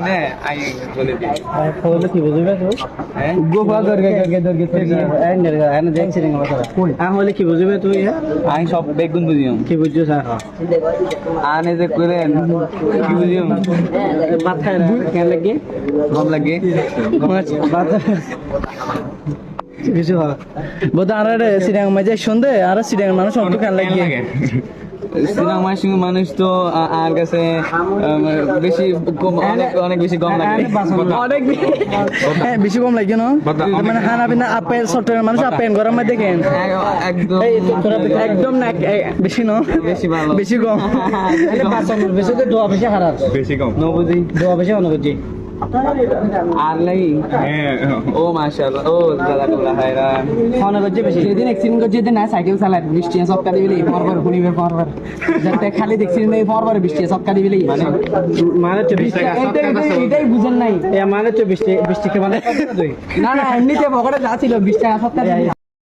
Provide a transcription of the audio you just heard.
ने आई बोले दी खोल की बुझबे तो हैं गोफा करके एंड एंड देख सिरिंग बता होले की बुझबे तो ये आई सब बेगुन बुझियो কি বুঝছো স্যার आने से करे की बुझियो ভাত খায় না কেন লাগে गम लगे ভাত কিছু হয় বোধ আর সিরিয়াং মাঝে শুনতে আর সিরিয়াং মানুষ অত কেন লাগে সিনেমার সঙ্গে মানুষ তো আর কাছে বেশি অনেক বেশি কম লাগে অনেক হ্যাঁ বেশি কম লাগে না মানে খানা পিনা আপেল সফটওয়্যার মানুষ আপেল গরম মধ্যে দেখেন একদম একদম না বেশি না বেশি ভালো বেশি কম বেশি তো দোয়া বেশি খারাপ বেশি কম নবুঝি দোয়া বেশি অনুভূতি আর নাই ও মাশাআল্লাহ ও দাদা কোলা হায়রা খাওয়া করছে বেশি যেদিন অ্যাক্সিডেন্ট করছে যেদিন না সাইকেল চালায় বৃষ্টি সবকা দিবিলি পরপর শুনিবে পরপর যাতে খালি দেখছিলেন এই পরপর বৃষ্টি সবকা দিবিলি মানে 24 টাকা এটাই বুঝেন নাই মানে 24 টাকা মানে না না এমনিতে পকেটে যা ছিল 20 টাকা সবকা দিবিলি